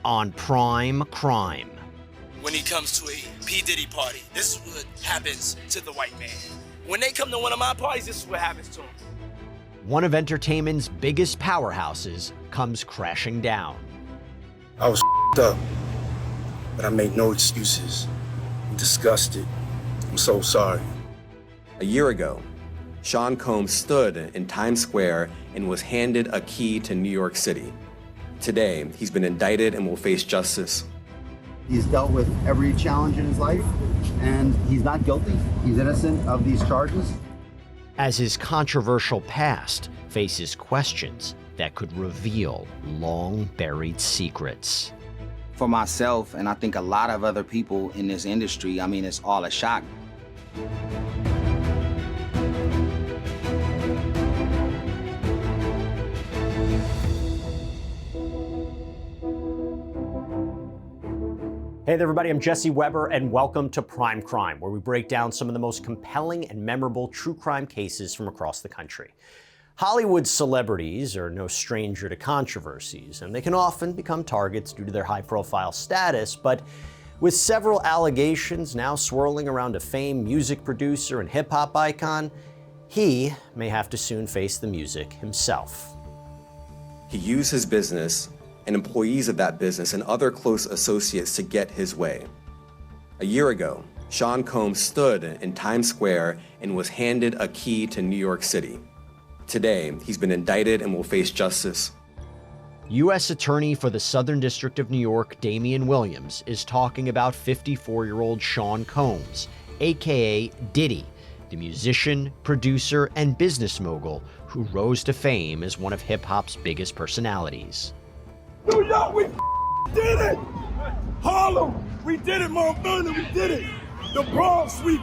on Prime Crime. When he comes to a P. Diddy party, this is what happens to the white man. When they come to one of my parties, this is what happens to them. One of entertainment's biggest powerhouses comes crashing down. I was up, but I made no excuses. I'm disgusted. I'm so sorry. A year ago, Sean Combs stood in Times Square and was handed a key to New York City. Today, he's been indicted and will face justice. He's dealt with every challenge in his life, and he's not guilty. He's innocent of these charges. As his controversial past faces questions that could reveal long-buried secrets. For myself, and I think a lot of other people in this industry, I mean, it's all a shock. Hey there, everybody, I'm Jesse Weber, and welcome to Prime Crime, where we break down some of the most compelling and memorable true crime cases from across the country. Hollywood celebrities are no stranger to controversies, and they can often become targets due to their high-profile status, but with several allegations now swirling around a famed music producer and hip-hop icon, he may have to soon face the music himself. He used his business and employees of that business and other close associates to get his way. A year ago, Sean Combs stood in Times Square and was handed a key to New York City. Today, he's been indicted and will face justice. U.S. Attorney for the Southern District of New York, Damian Williams, is talking about 54-year-old Sean Combs, aka Diddy, the musician, producer, and business mogul who rose to fame as one of hip-hop's biggest personalities. New York, we did it! Harlem, we did it! Mount Vernon, we did it! The Bronx, we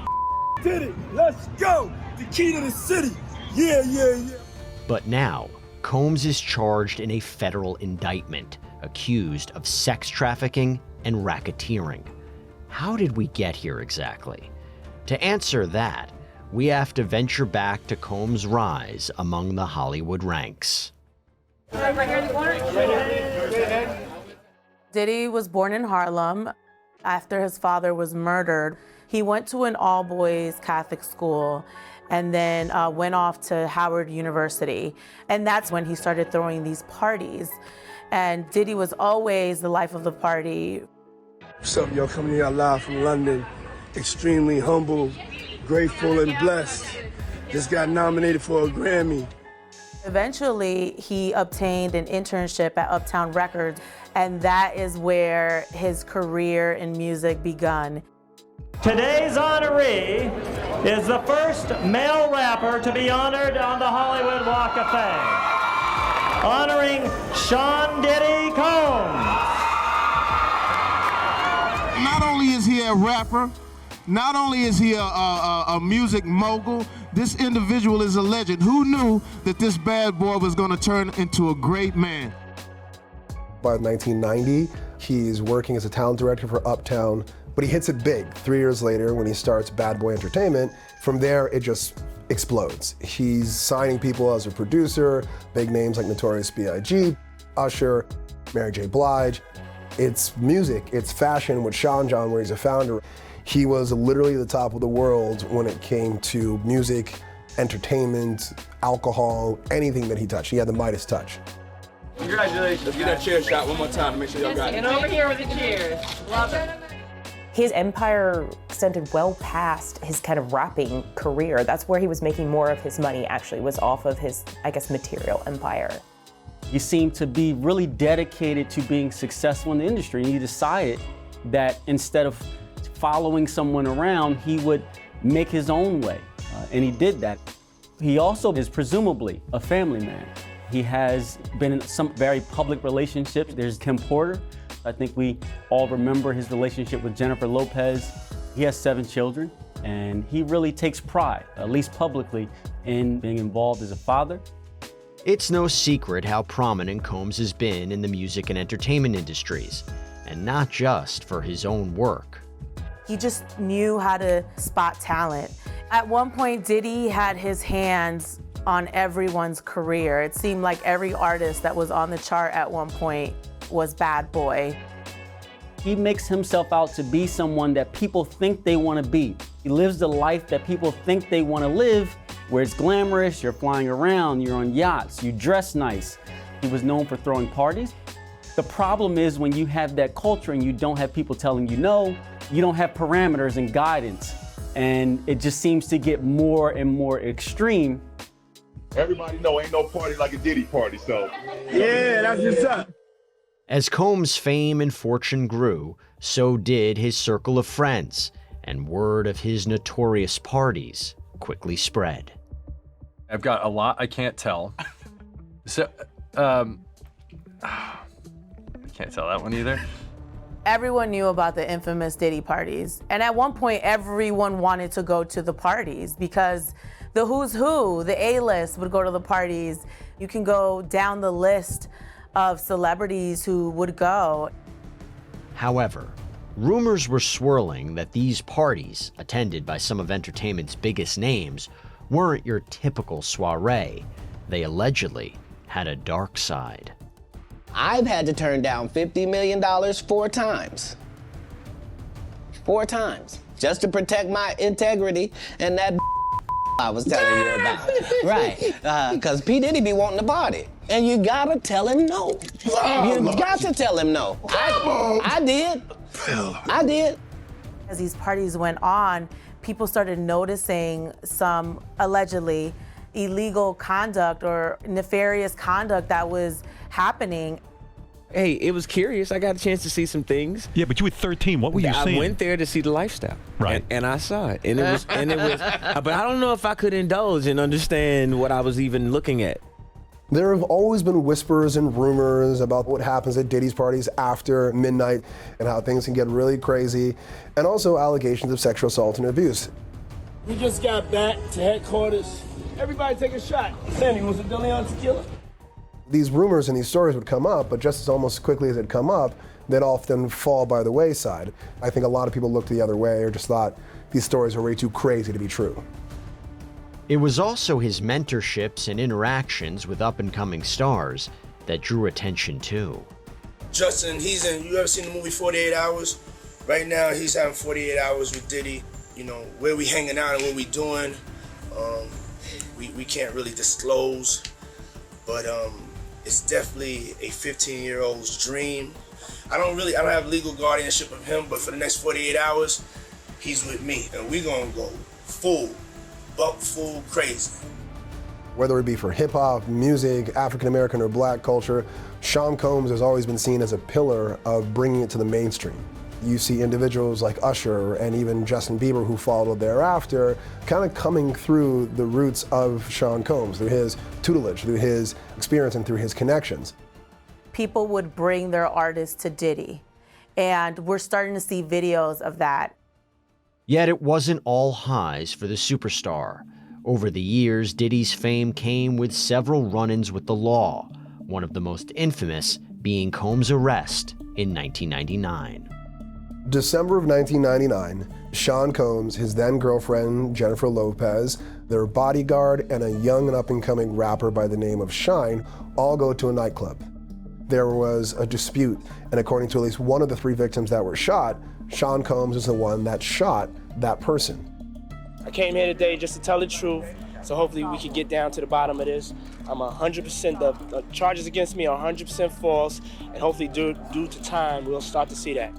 did it! Let's go! The key to the city! Yeah. But now, Combs is charged in a federal indictment, accused of sex trafficking and racketeering. How did we get here exactly? To answer that, we have to venture back to Combs' rise among the Hollywood ranks. Diddy was born in Harlem after his father was murdered. He went to an all-boys Catholic school and then went off to Howard University. And that's when he started throwing these parties. And Diddy was always the life of the party. What's up, y'all? Coming to y'all live from London. Extremely humble, grateful, and blessed. Just got nominated for a Grammy. Eventually, he obtained an internship at Uptown Records, and that is where his career in music begun. Today's honoree is the first male rapper to be honored on the Hollywood Walk of Fame, honoring Sean Diddy Combs. Not only is he a rapper, not only is he a music mogul, this individual is a legend. Who knew that this bad boy was going to turn into a great man? By 1990, he's working as a talent director for Uptown, but he hits it big 3 years later when he starts Bad Boy Entertainment. From there, it just explodes. He's signing people as a producer, big names like Notorious B.I.G., Usher, Mary J. Blige. It's music, it's fashion with Sean John, where he's a founder. He was literally the top of the world when it came to music, entertainment, alcohol, anything that he touched. He had the Midas touch. Congratulations. Let's get that chair shot one more time to make sure y'all got it. And over here with the cheers. Love it. His empire extended well past his kind of rapping career. That's where he was making more of his money, actually, was off of his, I guess, material empire. He seemed to be really dedicated to being successful in the industry, and he decided that instead of following someone around, he would make his own way, and he did that. He also is presumably a family man. He has been in some very public relationships. There's Kim Porter. I think we all remember his relationship with Jennifer Lopez. He has 7 children, and he really takes pride, at least publicly, in being involved as a father. It's no secret how prominent Combs has been in the music and entertainment industries, and not just for his own work. He just knew how to spot talent. At one point, Diddy had his hands on everyone's career. It seemed like every artist that was on the chart at one point was Bad Boy. He makes himself out to be someone that people think they want to be. He lives the life that people think they want to live, where it's glamorous, you're flying around, you're on yachts, you dress nice. He was known for throwing parties. The problem is when you have that culture and you don't have people telling you no, you don't have parameters and guidance. And it just seems to get more and more extreme. Everybody know ain't no party like a Diddy party, so. Yeah, that's what's up. As Combs' fame and fortune grew, so did his circle of friends, and word of his notorious parties quickly spread. I've got a lot I can't tell. So, I can't tell that one either. Everyone knew about the infamous Diddy parties. And at one point, everyone wanted to go to the parties because the who's who, the A-list would go to the parties. You can go down the list of celebrities who would go. However, rumors were swirling that these parties, attended by some of entertainment's biggest names, weren't your typical soiree. They allegedly had a dark side. I've had to turn down $50 million 4 times. 4 times. Just to protect my integrity and that I was telling you about. Right. Because P. Diddy be wanting to party. And you gotta tell him no. You got to tell him no. I did. I did. As these parties went on, people started noticing some allegedly illegal conduct or nefarious conduct that was happening. Hey, it was curious. I got a chance to see some things. Yeah, but you were 13. What were you seeing? I went there to see the lifestyle. Right. And I saw it. And it was, but I don't know if I could indulge and understand what I was even looking at. There have always been whispers and rumors about what happens at Diddy's parties after midnight and how things can get really crazy, and also allegations of sexual assault and abuse. We just got back to headquarters. Everybody take a shot. Sandy, was it De Leon tequila? These rumors and these stories would come up, but just as almost quickly as they'd come up, they'd often fall by the wayside. I think a lot of people looked the other way or just thought these stories are way too crazy to be true. It was also his mentorships and interactions with up-and-coming stars that drew attention too. Justin, you ever seen the movie 48 Hours? Right now, he's having 48 hours with Diddy. You know, where we hanging out and what we doing, we can't really disclose, but it's definitely a 15-year-old's dream. I don't have legal guardianship of him, but for the next 48 hours, he's with me, and we're gonna go full crazy. Whether it be for hip hop, music, African American or black culture, Sean Combs has always been seen as a pillar of bringing it to the mainstream. You see individuals like Usher and even Justin Bieber who followed thereafter kind of coming through the roots of Sean Combs, through his tutelage, through his experience and through his connections. People would bring their artists to Diddy, and we're starting to see videos of that. Yet it wasn't all highs for the superstar. Over the years, Diddy's fame came with several run-ins with the law, one of the most infamous being Combs' arrest in 1999. December of 1999, Sean Combs, his then girlfriend Jennifer Lopez, their bodyguard, and a young and up-and-coming rapper by the name of Shine all go to a nightclub. There was a dispute, and according to at least one of the 3 victims that were shot, Sean Combs is the one that shot that person. I came here today just to tell the truth, so hopefully we can get down to the bottom of this. I'm 100%, the charges against me are 100% false, and hopefully due to time, we'll start to see that.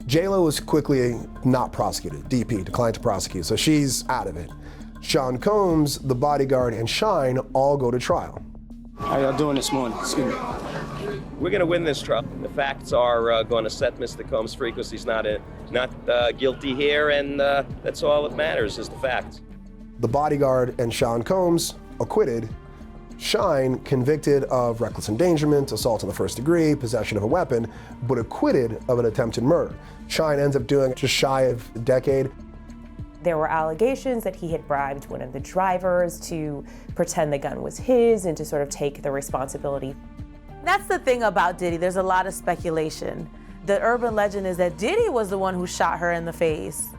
J-Lo was quickly not prosecuted. DP, declined to prosecute, so she's out of it. Sean Combs, the bodyguard, and Shine all go to trial. How y'all doing this morning? Excuse me. We're going to win this trial. The facts are going to set Mr. Combs free because he's not guilty here, and that's all that matters is the facts. The bodyguard and Sean Combs acquitted. Shine convicted of reckless endangerment, assault in the first degree, possession of a weapon, but acquitted of an attempted murder. Shine ends up doing just shy of a decade. There were allegations that he had bribed one of the drivers to pretend the gun was his and to sort of take the responsibility. That's the thing about Diddy, there's a lot of speculation. The urban legend is that Diddy was the one who shot her in the face,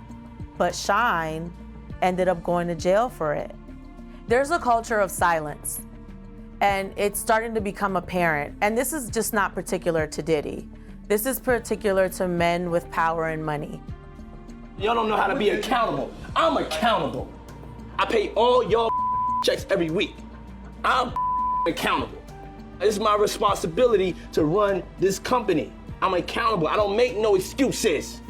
but Shine ended up going to jail for it. There's a culture of silence, and it's starting to become apparent. And this is just not particular to Diddy. This is particular to men with power and money. Y'all don't know how to be accountable. I'm accountable. I pay all y'all checks every week. I'm accountable. It's my responsibility to run this company. I'm accountable. I don't make no excuses.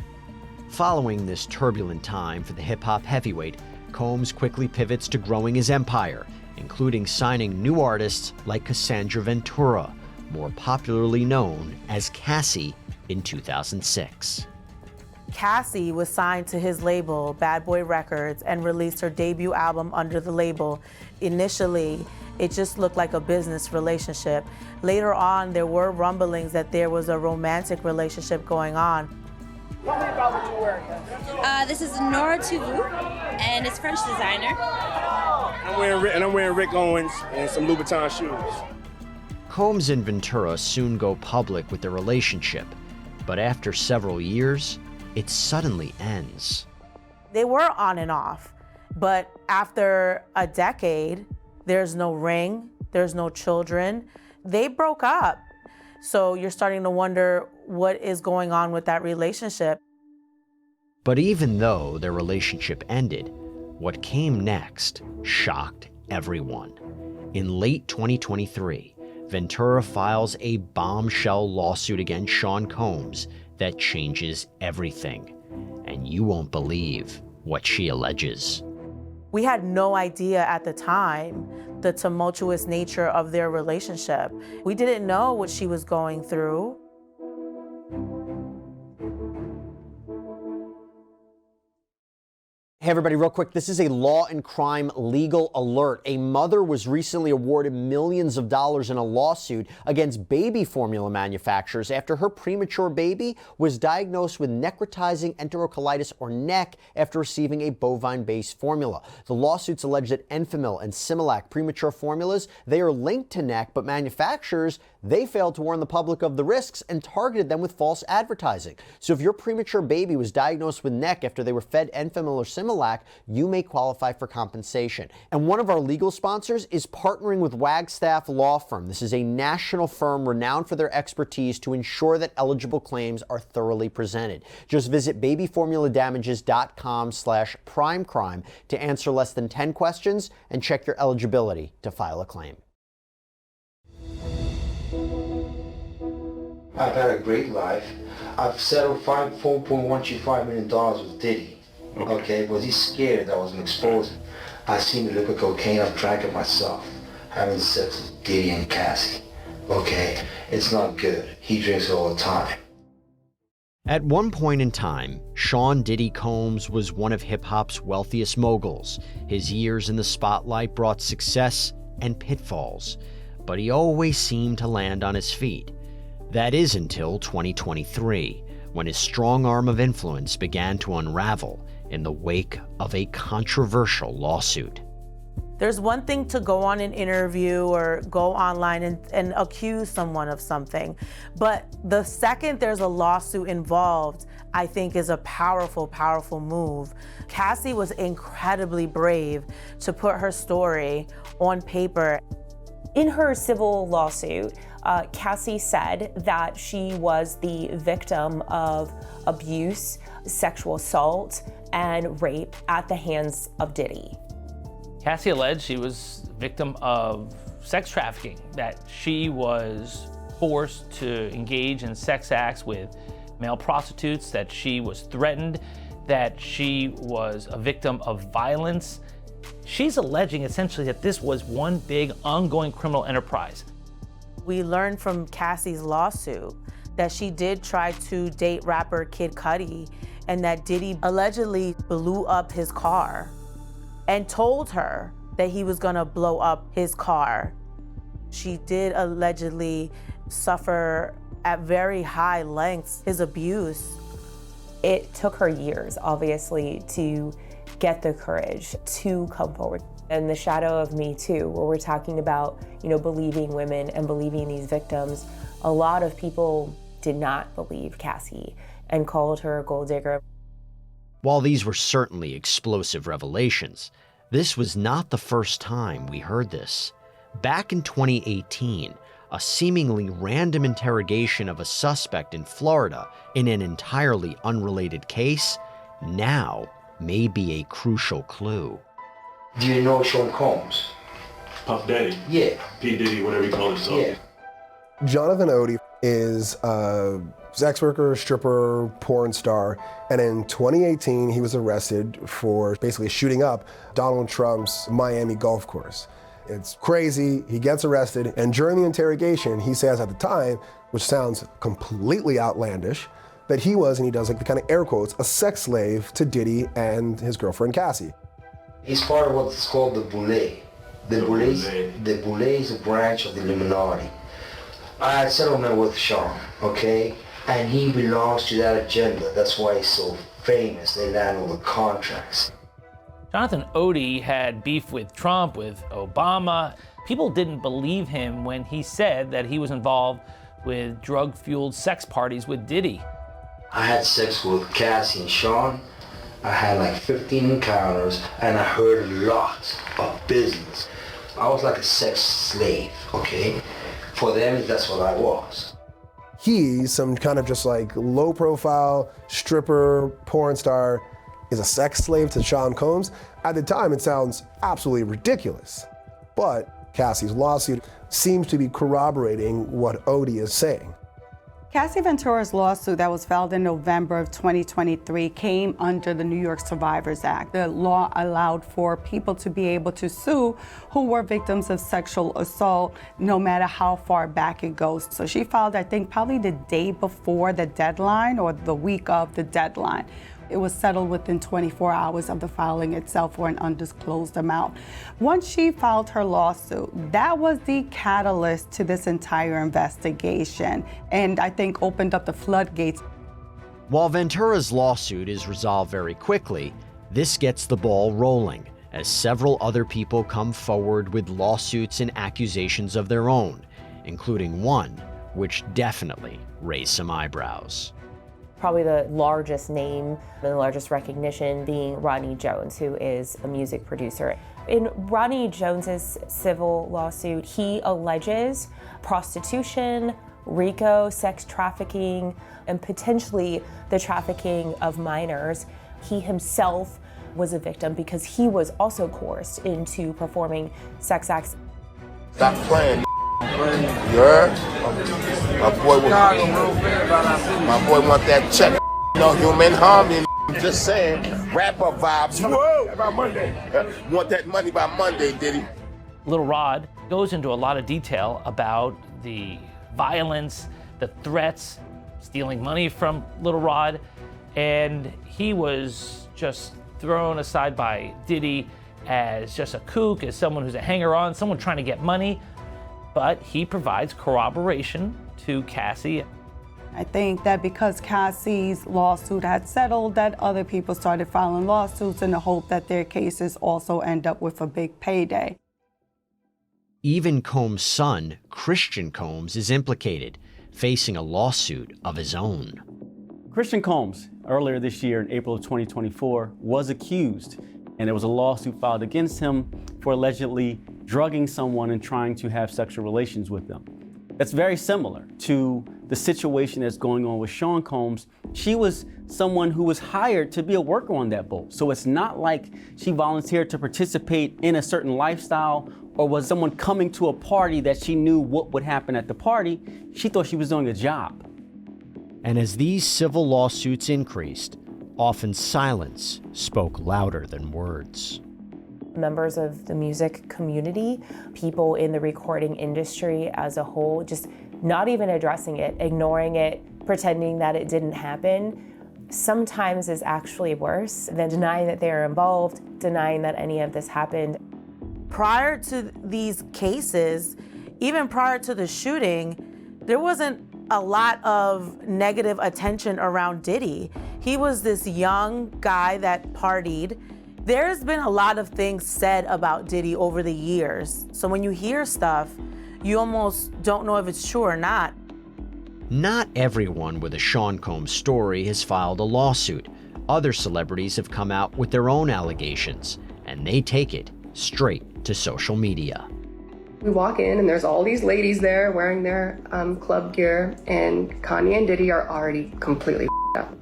Following this turbulent time for the hip-hop heavyweight, Combs quickly pivots to growing his empire, including signing new artists like Casandra Ventura, more popularly known as Cassie, in 2006. Cassie was signed to his label, Bad Boy Records, and released her debut album under the label. Initially, it just looked like a business relationship. Later on, there were rumblings that there was a romantic relationship going on. Tell me about what you're wearing. This is Nora Tuvu, and it's French designer. I'm wearing Rick Owens and some Louboutin shoes. Combs and Ventura soon go public with their relationship, but after several years, it suddenly ends. They were on and off, but after a decade, there's no ring, there's no children. They broke up. So you're starting to wonder what is going on with that relationship. But even though their relationship ended, what came next shocked everyone. In late 2023, Ventura files a bombshell lawsuit against Sean Combs that changes everything. And you won't believe what she alleges. We had no idea at the time the tumultuous nature of their relationship. We didn't know what she was going through. Hey everybody, real quick, this is a Law and Crime legal alert. A mother was recently awarded millions of dollars in a lawsuit against baby formula manufacturers after her premature baby was diagnosed with necrotizing enterocolitis, or NEC, after receiving a bovine-based formula. The lawsuits allege that Enfamil and Similac premature formulas, they are linked to NEC, but manufacturers, they failed to warn the public of the risks and targeted them with false advertising. So if your premature baby was diagnosed with NEC after they were fed Enfamil or Similac, you may qualify for compensation. And one of our legal sponsors is partnering with Wagstaff Law Firm. This is a national firm renowned for their expertise to ensure that eligible claims are thoroughly presented. Just visit babyformuladamages.com/primecrime to answer less than 10 questions and check your eligibility to file a claim. I've had a great life. I've settled $4.125 million with Diddy. Okay, was he scared that I was going to expose him? I seen the liquid cocaine, I've drank it myself. Having sex with Diddy and Cassie. Okay, it's not good. He drinks it all the time. At one point in time, Sean Diddy Combs was one of hip-hop's wealthiest moguls. His years in the spotlight brought success and pitfalls, but he always seemed to land on his feet. That is until 2023, when his strong arm of influence began to unravel in the wake of a controversial lawsuit. There's one thing to go on an interview or go online and accuse someone of something, but the second there's a lawsuit involved, I think is a powerful, powerful move. Cassie was incredibly brave to put her story on paper. In her civil lawsuit, Cassie said that she was the victim of abuse, sexual assault, and rape at the hands of Diddy. Cassie alleged she was a victim of sex trafficking, that she was forced to engage in sex acts with male prostitutes, that she was threatened, that she was a victim of violence. She's alleging essentially that this was one big ongoing criminal enterprise. We learned from Cassie's lawsuit that she did try to date rapper Kid Cudi, and that Diddy allegedly blew up his car and told her that he was gonna blow up his car. She did allegedly suffer at very high lengths his abuse. It took her years, obviously, to get the courage to come forward. In the shadow of Me Too, where we're talking about, believing women and believing these victims, a lot of people did not believe Cassie and called her a gold digger. While these were certainly explosive revelations, this was not the first time we heard this. Back in 2018, a seemingly random interrogation of a suspect in Florida in an entirely unrelated case now may be a crucial clue. Do you know Sean Combs? Puff Daddy? Yeah. P. Diddy, whatever you call himself. Yeah. Jonathan Odie is a sex worker, stripper, porn star, and in 2018 he was arrested for basically shooting up Donald Trump's Miami golf course. It's crazy, he gets arrested, and during the interrogation he says at the time, which sounds completely outlandish, that he was, and he does like the kind of air quotes, a sex slave to Diddy and his girlfriend Cassie. He's part of what's called the Boule. The Boule is a branch of the Illuminati. I had a settlement with Sean, okay? And he belongs to that agenda. That's why he's so famous. They land all the contracts. Jonathan Odie had beef with Trump, with Obama. People didn't believe him when he said that he was involved with drug-fueled sex parties with Diddy. I had sex with Cassie and Sean. I had like 15 encounters, and I heard a lot of business. I was like a sex slave, okay? For them, that's what I was. He, some kind of just like low profile stripper, porn star, is a sex slave to Sean Combs. At the time, it sounds absolutely ridiculous. But Cassie's lawsuit seems to be corroborating what Odie is saying. Cassie Ventura's lawsuit that was filed in November of 2023 came under the New York Survivors Act. The law allowed for people to be able to sue who were victims of sexual assault, no matter how far back it goes. So she filed, I think, probably the day before the deadline or the week of the deadline. It was settled within 24 hours of the filing itself for an undisclosed amount. Once she filed her lawsuit, that was the catalyst to this entire investigation, and I think opened up the floodgates. While Ventura's lawsuit is resolved very quickly, this gets the ball rolling as several other people come forward with lawsuits and accusations of their own, including one which definitely raised some eyebrows. Probably the largest name and the largest recognition being Rodney Jones, who is a music producer. In Rodney Jones's civil lawsuit, he alleges prostitution, RICO, sex trafficking, and potentially the trafficking of minors. He himself was a victim because he was also coerced into performing sex acts. Stop playing. You heard? My boy want that check. No human harm. Just saying. Rapper vibes. Whoa! By Monday. Want that money by Monday, Diddy. Little Rod goes into a lot of detail about the violence, the threats, stealing money from Little Rod, and he was just thrown aside by Diddy as just a kook, as someone who's a hanger-on, someone trying to get money. But he provides corroboration to Cassie. I think that because Cassie's lawsuit had settled, that other people started filing lawsuits in the hope that their cases also end up with a big payday. Even Combs' son, Christian Combs, is implicated, facing a lawsuit of his own. Christian Combs, earlier this year in April of 2024, was accused, and there was a lawsuit filed against him for allegedly drugging someone and trying to have sexual relations with them. That's very similar to the situation that's going on with Sean Combs. She was someone who was hired to be a worker on that boat. So it's not like she volunteered to participate in a certain lifestyle or was someone coming to a party that she knew what would happen at the party. She thought she was doing a job. And as these civil lawsuits increased, often silence spoke louder than words. Members of the music community, people in the recording industry as a whole, just not even addressing it, ignoring it, pretending that it didn't happen, sometimes is actually worse than denying that they are involved, denying that any of this happened. Prior to these cases, even prior to the shooting, there wasn't a lot of negative attention around Diddy. He was this young guy that partied. There's been a lot of things said about Diddy over the years. So when you hear stuff, you almost don't know if it's true or not. Not everyone with a Sean Combs story has filed a lawsuit. Other celebrities have come out with their own allegations, and they take it straight to social media. We walk in and there's all these ladies there wearing their club gear, and Kanye and Diddy are already completely up.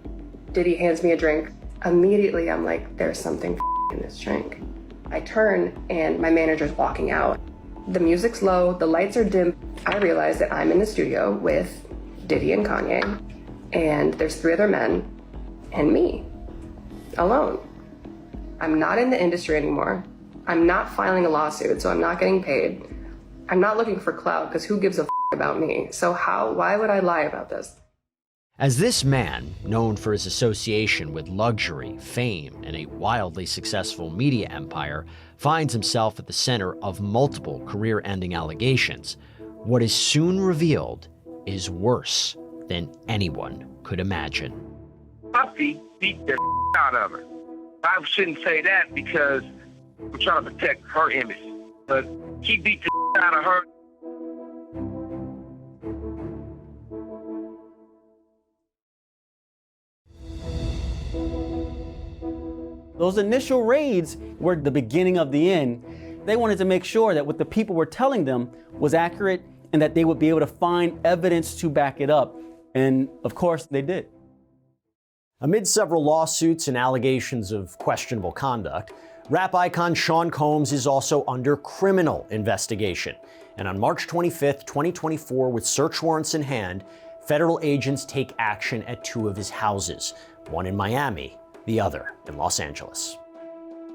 Diddy hands me a drink. Immediately I'm like, there's something in this drink. I turn and my manager's walking out. The music's low, the lights are dim. I realize that I'm in the studio with Diddy and Kanye, and there's 3 other men and me, alone. I'm not in the industry anymore. I'm not filing a lawsuit, so I'm not getting paid. I'm not looking for clout, because who gives a about me? So why would I lie about this? As this man, known for his association with luxury, fame, and a wildly successful media empire, finds himself at the center of multiple career-ending allegations, what is soon revealed is worse than anyone could imagine. Puffy beat the out of her. I shouldn't say that because we're trying to protect her image, but he beat the out of her. Those initial raids were the beginning of the end. They wanted to make sure that what the people were telling them was accurate and that they would be able to find evidence to back it up. And of course, they did. Amid several lawsuits and allegations of questionable conduct, rap icon Sean Combs is also under criminal investigation. And on March 25th, 2024, with search warrants in hand, federal agents take action at 2 of his houses, one in Miami, the other in Los Angeles.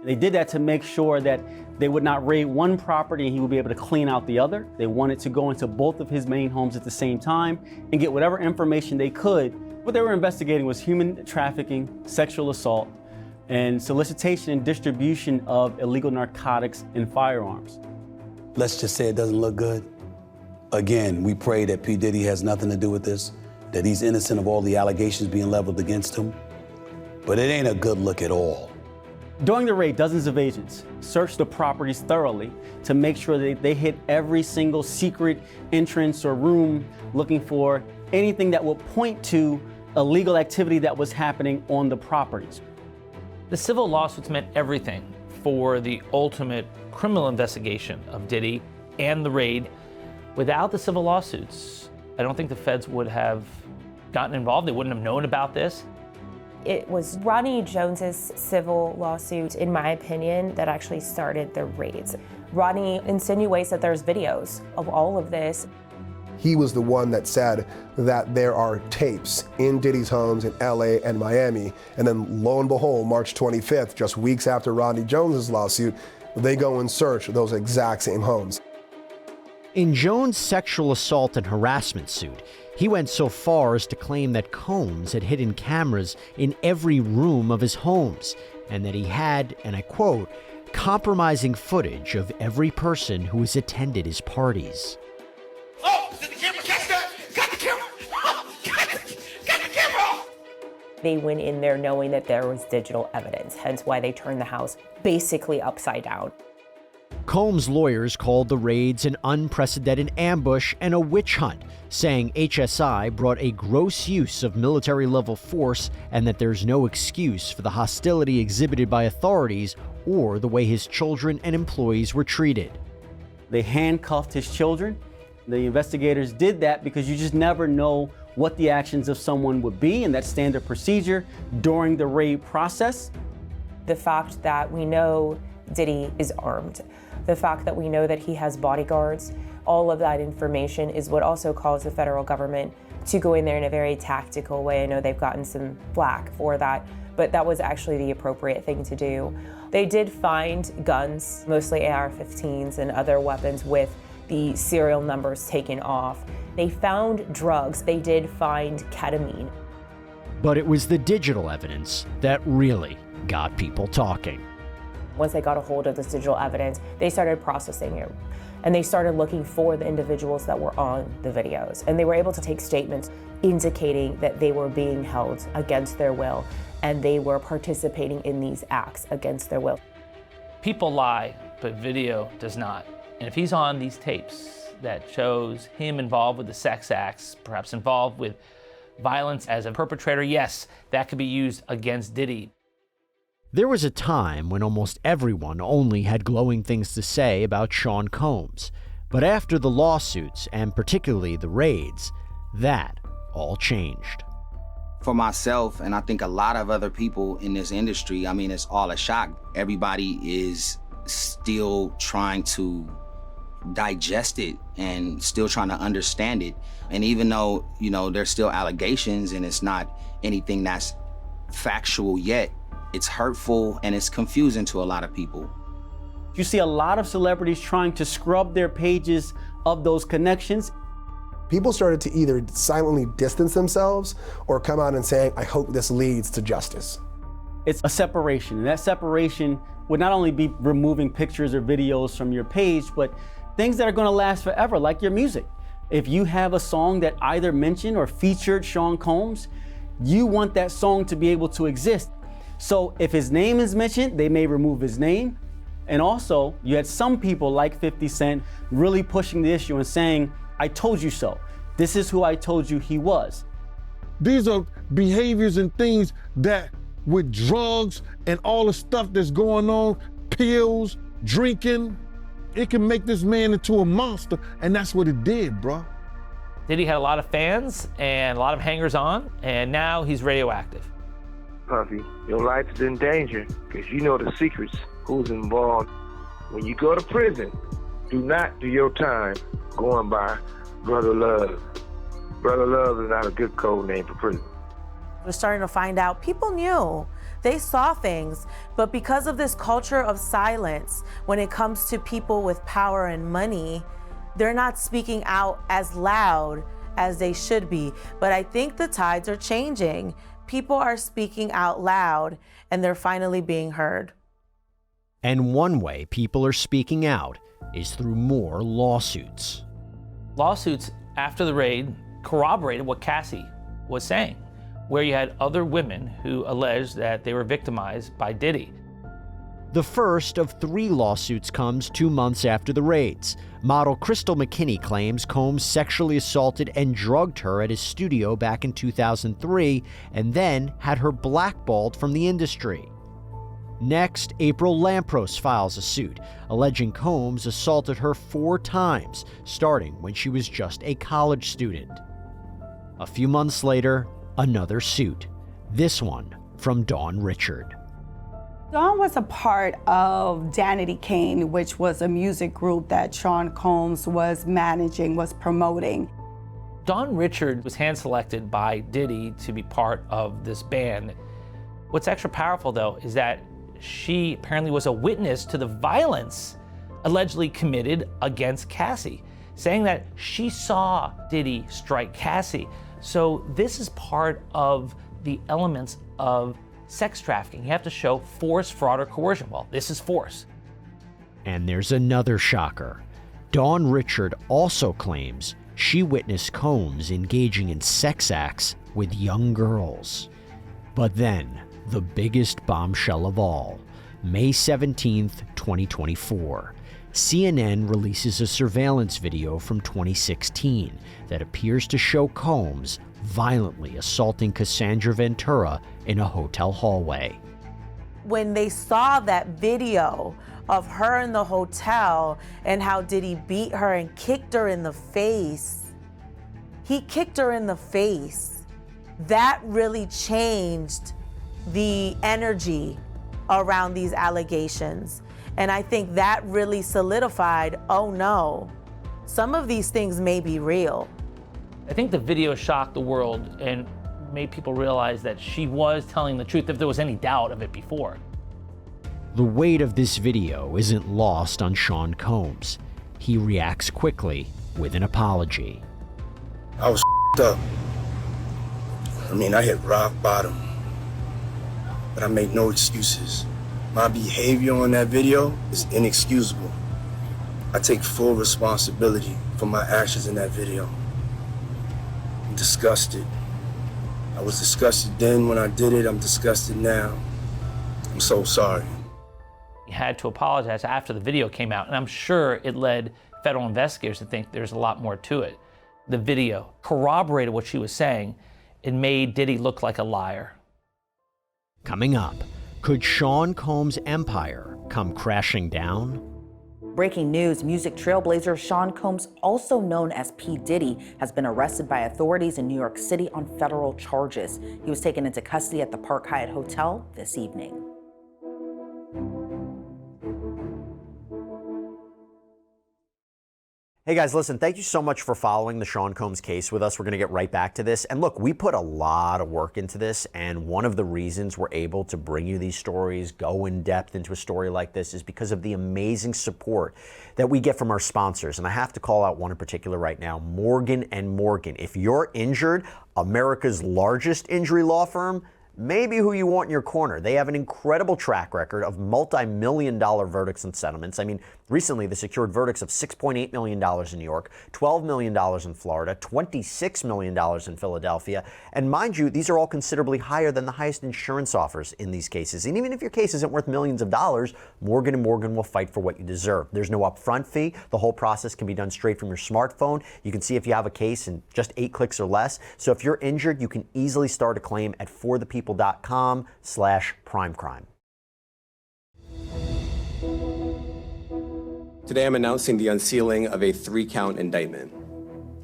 They did that to make sure that they would not raid one property and he would be able to clean out the other. They wanted to go into both of his main homes at the same time and get whatever information they could. What they were investigating was human trafficking, sexual assault, and solicitation and distribution of illegal narcotics and firearms. Let's just say it doesn't look good. Again, we pray that P. Diddy has nothing to do with this, that he's innocent of all the allegations being leveled against him. But it ain't a good look at all. During the raid, dozens of agents searched the properties thoroughly to make sure that they hit every single secret entrance or room, looking for anything that would point to illegal activity that was happening on the properties. The civil lawsuits meant everything for the ultimate criminal investigation of Diddy and the raid. Without the civil lawsuits, I don't think the feds would have gotten involved. They wouldn't have known about this. It was Ronnie Jones's civil lawsuit, in my opinion, that actually started the raids. Ronnie insinuates that there's videos of all of this. He was the one that said that there are tapes in Diddy's homes in LA and Miami. And then lo and behold, March 25th, just weeks after Ronnie Jones's lawsuit, they go and search those exact same homes. In Jones' sexual assault and harassment suit, he went so far as to claim that Combs had hidden cameras in every room of his homes, and that he had, and I quote, compromising footage of every person who has attended his parties. Oh, did the camera catch that? Got the camera! Got the camera! They went in there knowing that there was digital evidence, hence why they turned the house basically upside down. Combs' lawyers called the raids an unprecedented ambush and a witch hunt, saying HSI brought a gross use of military-level force and that there's no excuse for the hostility exhibited by authorities or the way his children and employees were treated. They handcuffed his children. The investigators did that because you just never know what the actions of someone would be, and that's standard procedure during the raid process. The fact that we know Diddy is armed, the fact that we know that he has bodyguards, all of that information is what also caused the federal government to go in there in a very tactical way. I know they've gotten some flack for that, but that was actually the appropriate thing to do. They did find guns, mostly AR-15s and other weapons with the serial numbers taken off. They found drugs. They did find ketamine. But it was the digital evidence that really got people talking. Once they got a hold of this digital evidence, they started processing it. And they started looking for the individuals that were on the videos. And they were able to take statements indicating that they were being held against their will and they were participating in these acts against their will. People lie, but video does not. And if he's on these tapes that shows him involved with the sex acts, perhaps involved with violence as a perpetrator, yes, that could be used against Diddy. There was a time when almost everyone only had glowing things to say about Sean Combs. But after the lawsuits, and particularly the raids, that all changed. For myself, and I think a lot of other people in this industry, I mean, it's all a shock. Everybody is still trying to digest it and still trying to understand it. And even though, you know, there's still allegations and it's not anything that's factual yet, it's hurtful and it's confusing to a lot of people. You see a lot of celebrities trying to scrub their pages of those connections. People started to either silently distance themselves or come out and saying, I hope this leads to justice. It's a separation, and that separation would not only be removing pictures or videos from your page, but things that are gonna last forever, like your music. If you have a song that either mentioned or featured Sean Combs, you want that song to be able to exist. So if his name is mentioned, they may remove his name. And also, you had some people like 50 Cent really pushing the issue and saying, I told you so. This is who I told you he was. These are behaviors and things that with drugs and all the stuff that's going on, pills, drinking, it can make this man into a monster, and that's what it did, bro. Diddy had a lot of fans and a lot of hangers-on, and now he's radioactive. Puffy, your life is in danger because you know the secrets, who's involved. When you go to prison, do not do your time going by Brother Love. Brother Love is not a good code name for prison. We're starting to find out people knew. They saw things, but because of this culture of silence, when it comes to people with power and money, they're not speaking out as loud as they should be. But I think the tides are changing. People are speaking out loud, and they're finally being heard. And one way people are speaking out is through more lawsuits. Lawsuits after the raid corroborated what Cassie was saying, where you had other women who alleged that they were victimized by Diddy. The first of 3 lawsuits comes 2 months after the raids. Model Crystal McKinney claims Combs sexually assaulted and drugged her at his studio back in 2003 and then had her blackballed from the industry. Next, April Lampros files a suit, alleging Combs assaulted her 4 times, starting when she was just a college student. A few months later, another suit, this one from Dawn Richard. Dawn was a part of Danity Kane, which was a music group that Sean Combs was managing, was promoting. Dawn Richard was hand-selected by Diddy to be part of this band. What's extra powerful, though, is that she apparently was a witness to the violence allegedly committed against Cassie, saying that she saw Diddy strike Cassie. So this is part of the elements of sex trafficking. You have to show force, fraud, or coercion. Well, this is force. And there's another shocker. Dawn Richard also claims she witnessed Combs engaging in sex acts with young girls. But then, the biggest bombshell of all, May 17th, 2024. CNN releases a surveillance video from 2016 that appears to show Combs violently assaulting Casandra Ventura in a hotel hallway. When they saw that video of her in the hotel and how Diddy beat her and kicked her in the face, he kicked her in the face. That really changed the energy around these allegations. And I think that really solidified, oh no, some of these things may be real. I think the video shocked the world and made people realize that she was telling the truth, if there was any doubt of it before. The weight of this video isn't lost on Sean Combs. He reacts quickly with an apology. I was up. I mean, I hit rock bottom. But I make no excuses. My behavior on that video is inexcusable. I take full responsibility for my actions in that video. I'm disgusted. I was disgusted then when I did it. I'm disgusted now. I'm so sorry. He had to apologize after the video came out, and I'm sure it led federal investigators to think there's a lot more to it. The video corroborated what she was saying. It made Diddy look like a liar. Coming up, could Sean Combs' empire come crashing down? Breaking news, music trailblazer Sean Combs, also known as P. Diddy, has been arrested by authorities in New York City on federal charges. He was taken into custody at the Park Hyatt Hotel this evening. Hey guys, listen, thank you so much for following the Sean Combs case with us. We're going to get right back to this. And look, we put a lot of work into this, and one of the reasons we're able to bring you these stories, go in depth into a story like this, is because of the amazing support that we get from our sponsors. And I have to call out one in particular right now, Morgan & Morgan. If you're injured, America's largest injury law firm, maybe who you want in your corner. They have an incredible track record of multi-million-dollar verdicts and settlements. I mean, recently they secured verdicts of $6.8 million in New York, $12 million in Florida, $26 million in Philadelphia. And mind you, these are all considerably higher than the highest insurance offers in these cases. And even if your case isn't worth millions of dollars, Morgan & Morgan will fight for what you deserve. There's no upfront fee. The whole process can be done straight from your smartphone. You can see if you have a case in just 8 clicks or less. So if you're injured, you can easily start a claim at forthepeople.com/primecrime. Today I'm announcing the unsealing of a 3-count indictment,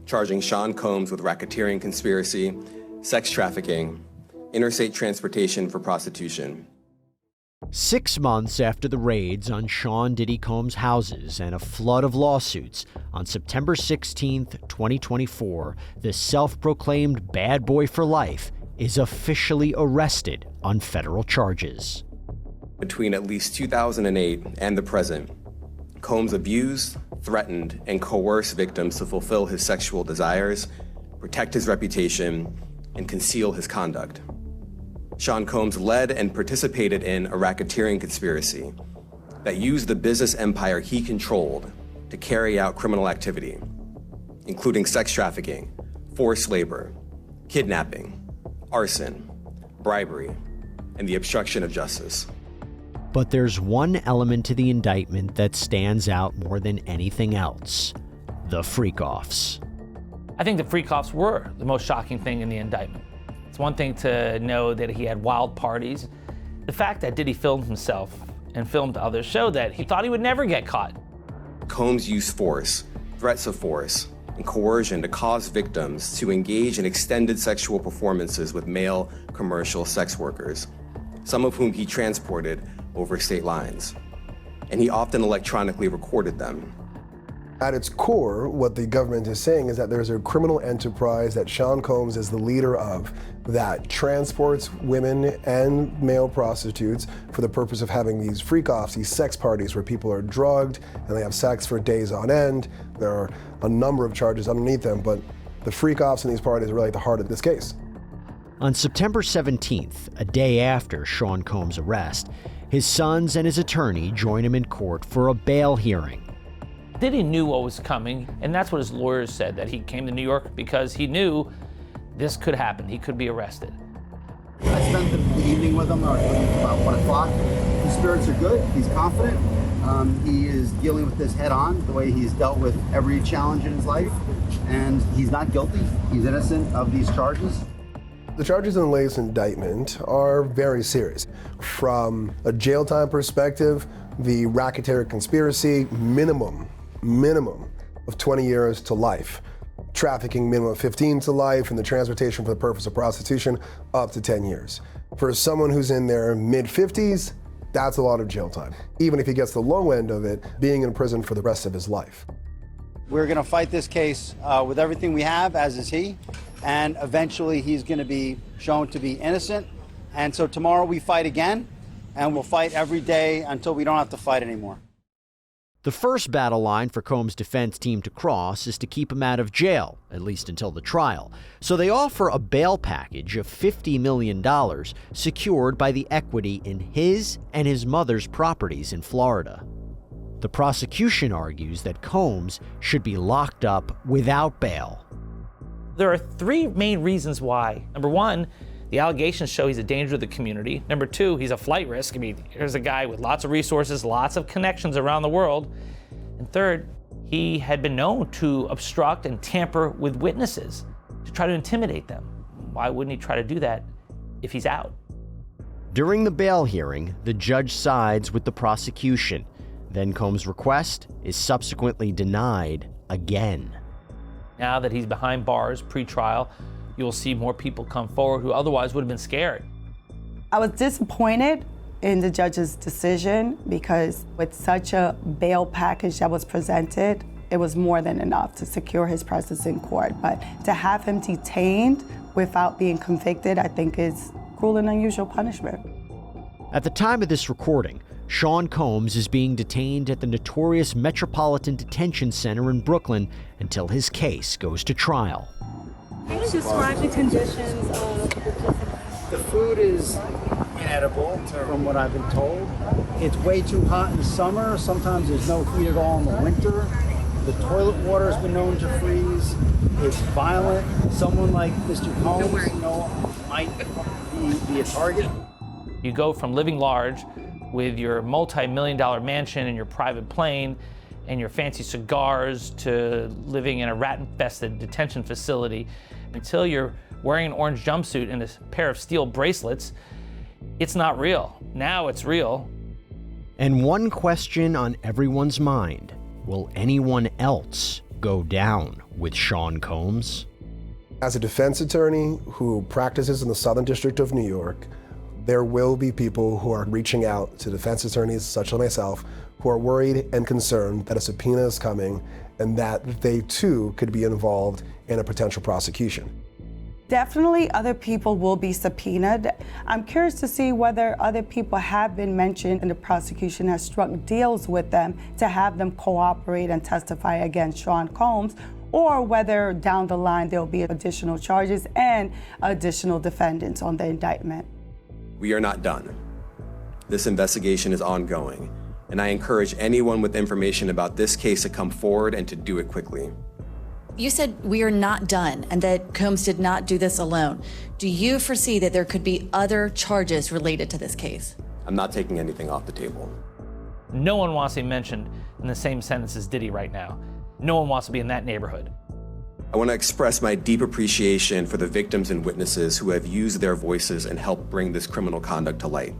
charging Sean Combs with racketeering conspiracy, sex trafficking, interstate transportation for prostitution. 6 months after the raids on Sean Diddy Combs' houses and a flood of lawsuits, on September 16, 2024, the self-proclaimed bad boy for life is officially arrested on federal charges. Between at least 2008 and the present, Combs abused, threatened, and coerced victims to fulfill his sexual desires, protect his reputation, and conceal his conduct. Sean Combs led and participated in a racketeering conspiracy that used the business empire he controlled to carry out criminal activity, including sex trafficking, forced labor, kidnapping, arson, bribery, and the obstruction of justice. But there's one element to the indictment that stands out more than anything else: the freak-offs. I think the freak-offs were the most shocking thing in the indictment. It's one thing to know that he had wild parties. The fact that Diddy filmed himself and filmed others showed that he thought he would never get caught. Combs used force, threats of force, and coercion to cause victims to engage in extended sexual performances with male commercial sex workers, some of whom he transported over state lines. And he often electronically recorded them. At its core, what the government is saying is that there's a criminal enterprise that Sean Combs is the leader of that transports women and male prostitutes for the purpose of having these freak-offs, these sex parties where people are drugged and they have sex for days on end. There are a number of charges underneath them, but the freak-offs in these parties are really at the heart of this case. On September 17th, a day after Sean Combs' arrest, his sons and his attorney join him in court for a bail hearing. Diddy knew what was coming, and that's what his lawyers said, that he came to New York because he knew this could happen. He could be arrested. I spent the evening with him about 1 o'clock. His spirits are good. He's confident. He is dealing with this head on, the way he's dealt with every challenge in his life, and he's not guilty. He's innocent of these charges. The charges in the latest indictment are very serious. From a jail time perspective, the racketeering conspiracy, minimum of 20 years to life. Trafficking, minimum of 15 to life, and the transportation for the purpose of prostitution, up to 10 years. For someone who's in their mid-50s, that's a lot of jail time. Even if he gets the low end of it, being in prison for the rest of his life. We're going to fight this case with everything we have, as is he, and eventually he's going to be shown to be innocent. And so tomorrow we fight again, and we'll fight every day until we don't have to fight anymore. The first battle line for Combs' defense team to cross is to keep him out of jail, at least until the trial. So they offer a bail package of $50 million secured by the equity in his and his mother's properties in Florida. The prosecution argues that Combs should be locked up without bail. There are 3 main reasons why. Number 1, the allegations show he's a danger to the community. Number 2, he's a flight risk. I mean, here's a guy with lots of resources, lots of connections around the world. And third, he had been known to obstruct and tamper with witnesses to try to intimidate them. Why wouldn't he try to do that if he's out? During the bail hearing, the judge sides with the prosecution. Then Combs' request is subsequently denied again. Now that he's behind bars pre-trial, you'll see more people come forward who otherwise would have been scared. I was disappointed in the judge's decision because with such a bail package that was presented, it was more than enough to secure his presence in court. But to have him detained without being convicted, I think is cruel and unusual punishment. At the time of this recording, Sean Combs is being detained at the notorious Metropolitan Detention Center in Brooklyn until his case goes to trial. Can you describe the conditions of the food is inedible, from what I've been told. It's way too hot in the summer. Sometimes there's no heat at all in the winter. The toilet water has been known to freeze. It's violent. Someone like Mr. Combs, might be a target. You go from living large with your multi-million-dollar mansion and your private plane and your fancy cigars to living in a rat-infested detention facility until you're wearing an orange jumpsuit and a pair of steel bracelets. It's not real. Now it's real. And one question on everyone's mind: will anyone else go down with Sean Combs? As a defense attorney who practices in the Southern District of New York, there will be people who are reaching out to defense attorneys such as myself who are worried and concerned that a subpoena is coming and that they too could be involved in a potential prosecution. Definitely other people will be subpoenaed. I'm curious to see whether other people have been mentioned and the prosecution has struck deals with them to have them cooperate and testify against Sean Combs, or whether down the line there'll be additional charges and additional defendants on the indictment. We are not done. This investigation is ongoing, and I encourage anyone with information about this case to come forward and to do it quickly. You said we are not done and that Combs did not do this alone. Do you foresee that there could be other charges related to this case? I'm not taking anything off the table. No one wants to be mentioned in the same sentence as Diddy right now. No one wants to be in that neighborhood. I want to express my deep appreciation for the victims and witnesses who have used their voices and helped bring this criminal conduct to light.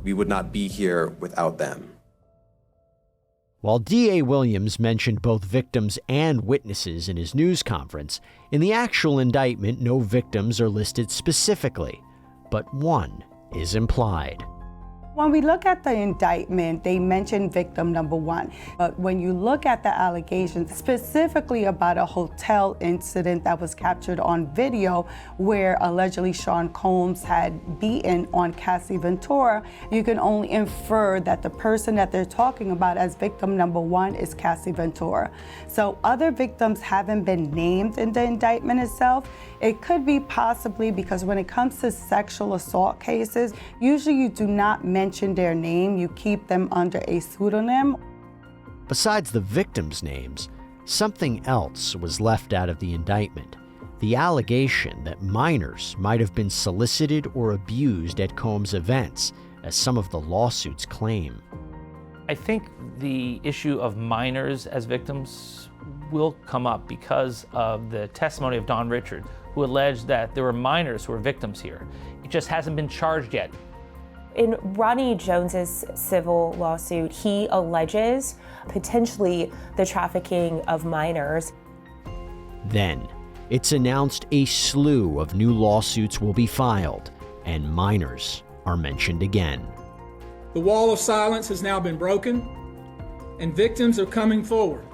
We would not be here without them. While D.A. Williams mentioned both victims and witnesses in his news conference, in the actual indictment, no victims are listed specifically, but one is implied. When we look at the indictment, they mention victim number one. But when you look at the allegations, specifically about a hotel incident that was captured on video where allegedly Sean Combs had beaten on Cassie Ventura, you can only infer that the person that they're talking about as victim number one is Cassie Ventura. So other victims haven't been named in the indictment itself. It could be possibly because when it comes to sexual assault cases, usually you do not mention their name, you keep them under a pseudonym. Besides the victims' names, something else was left out of the indictment: the allegation that minors might have been solicited or abused at Combs' events, as some of the lawsuits claim. I think the issue of minors as victims will come up because of the testimony of Don Richard, who alleged that there were minors who were victims here. It just hasn't been charged yet. In Ronnie Jones's civil lawsuit, he alleges potentially the trafficking of minors. Then, it's announced a slew of new lawsuits will be filed, and minors are mentioned again. The wall of silence has now been broken, and victims are coming forward.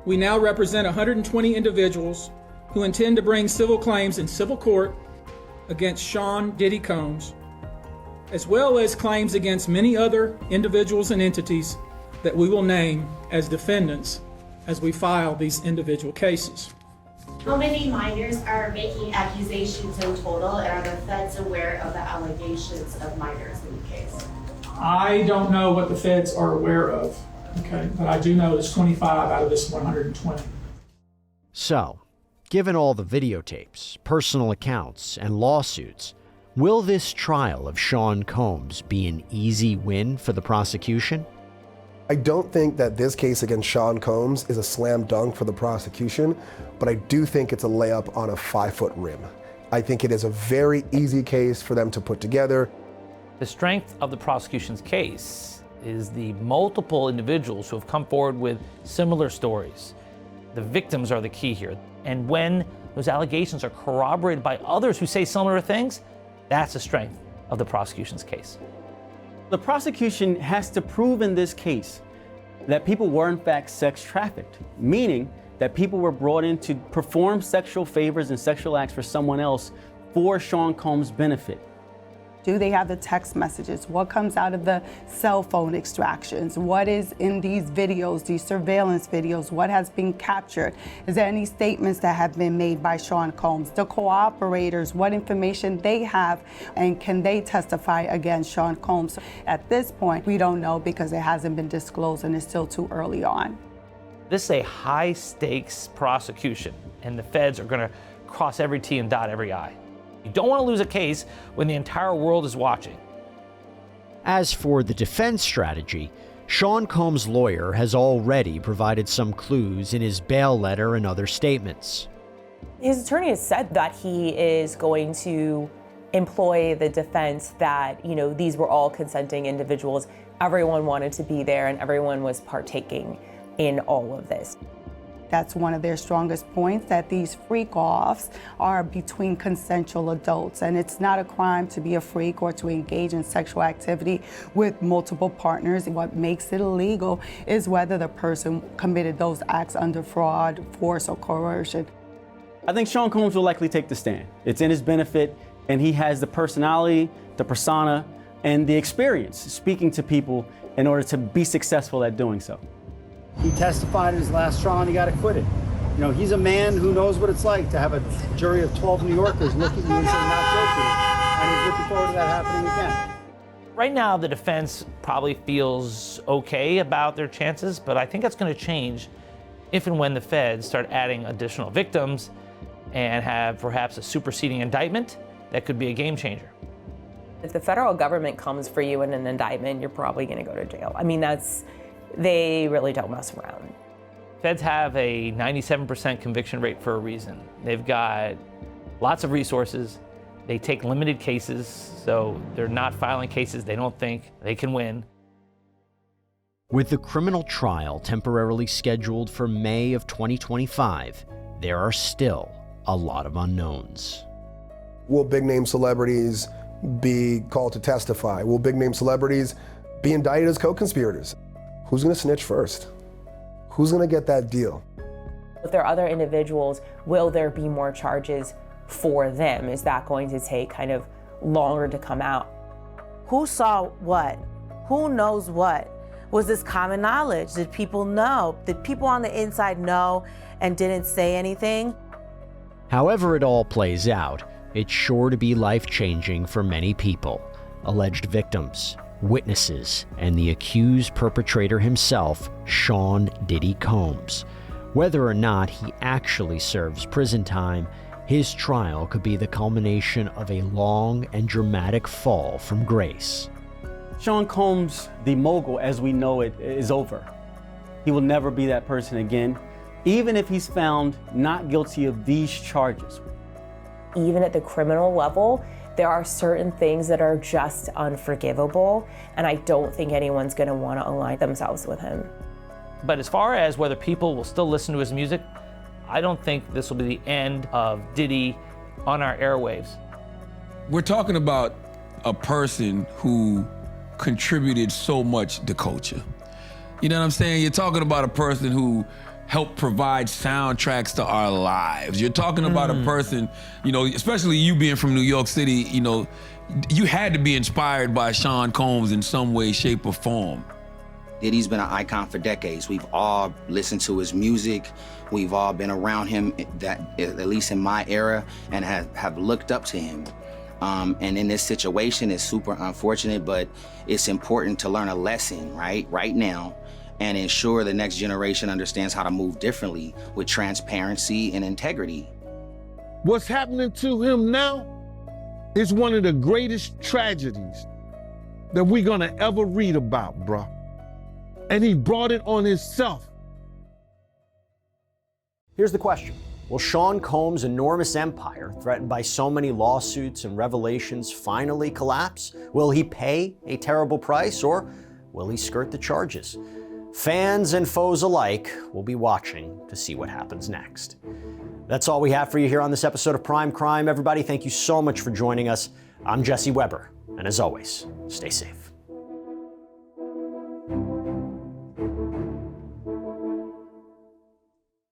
We now represent 120 individuals who intend to bring civil claims in civil court against Sean Diddy Combs, as well as claims against many other individuals and entities that we will name as defendants as we file these individual cases. How many minors are making accusations in total, and are the feds aware of the allegations of minors in the case? I don't know what the feds are aware of, okay, but I do know there's 25 out of this 120. So, given all the videotapes, personal accounts, and lawsuits, will this trial of Sean Combs be an easy win for the prosecution? I don't think that this case against Sean Combs is a slam dunk for the prosecution, but I do think it's a layup on a 5-foot rim. I think it is a very easy case for them to put together. The strength of the prosecution's case is the multiple individuals who have come forward with similar stories. The victims are the key here. And when those allegations are corroborated by others who say similar things, that's the strength of the prosecution's case. The prosecution has to prove in this case that people were in fact sex trafficked, meaning that people were brought in to perform sexual favors and sexual acts for someone else for Sean Combs' benefit. Do they have the text messages? What comes out of the cell phone extractions? What is in these videos, these surveillance videos? What has been captured? Is there any statements that have been made by Sean Combs? The cooperators, what information they have, and can they testify against Sean Combs? At this point, we don't know because it hasn't been disclosed and it's still too early on. This is a high-stakes prosecution, and the feds are going to cross every T and dot every I. You don't want to lose a case when the entire world is watching. As for the defense strategy, Sean Combs' lawyer has already provided some clues in his bail letter and other statements. His attorney has said that he is going to employ the defense that, these were all consenting individuals. Everyone wanted to be there and everyone was partaking in all of this. That's one of their strongest points, that these freak-offs are between consensual adults, and it's not a crime to be a freak or to engage in sexual activity with multiple partners. What makes it illegal is whether the person committed those acts under fraud, force, or coercion. I think Sean Combs will likely take the stand. It's in his benefit, and he has the personality, the persona, and the experience speaking to people in order to be successful at doing so. He testified in his last trial and he got acquitted. He's a man who knows what it's like to have a jury of 12 New Yorkers look at you and say not guilty. And he's looking forward to that happening again. Right now, the defense probably feels okay about their chances, but I think that's going to change if and when the feds start adding additional victims and have perhaps a superseding indictment that could be a game changer. If the federal government comes for you in an indictment, you're probably going to go to jail. They really don't mess around. Feds have a 97% conviction rate for a reason. They've got lots of resources. They take limited cases, so they're not filing cases they don't think they can win. With the criminal trial temporarily scheduled for May of 2025, there are still a lot of unknowns. Will big-name celebrities be called to testify? Will big-name celebrities be indicted as co-conspirators? Who's going to snitch first? Who's going to get that deal? If there are other individuals, will there be more charges for them? Is that going to take kind of longer to come out? Who saw what? Who knows what? Was this common knowledge? Did people know? Did people on the inside know and didn't say anything? However it all plays out, it's sure to be life-changing for many people, alleged victims, witnesses, and the accused perpetrator himself, Sean Diddy Combs. Whether or not he actually serves prison time, his trial could be the culmination of a long and dramatic fall from grace. Sean Combs, the mogul as we know it, is over. He will never be that person again, even if he's found not guilty of these charges. Even at the criminal level, there are certain things that are just unforgivable, and I don't think anyone's going to want to align themselves with him. But as far as whether people will still listen to his music, I don't think this will be the end of Diddy on our airwaves. We're talking about a person who contributed so much to culture. You know what I'm saying? You're talking about a person who helped provide soundtracks to our lives. You're talking about a person, especially you being from New York City, you had to be inspired by Sean Combs in some way, shape, or form. Diddy's been an icon for decades. We've all listened to his music. We've all been around him, at least in my era, and have looked up to him. And in this situation, it's super unfortunate, but it's important to learn a lesson, right now, and ensure the next generation understands how to move differently with transparency and integrity. What's happening to him now is one of the greatest tragedies that we're gonna ever read about, bro. And he brought it on himself. Here's the question. Will Sean Combs' enormous empire, threatened by so many lawsuits and revelations, finally collapse? Will he pay a terrible price, or Will he skirt the charges? Fans and foes alike will be watching to see what happens next. That's all we have for you here on this episode of Prime Crime. Everybody, thank you so much for joining us. I'm Jesse Weber, and as always, stay safe.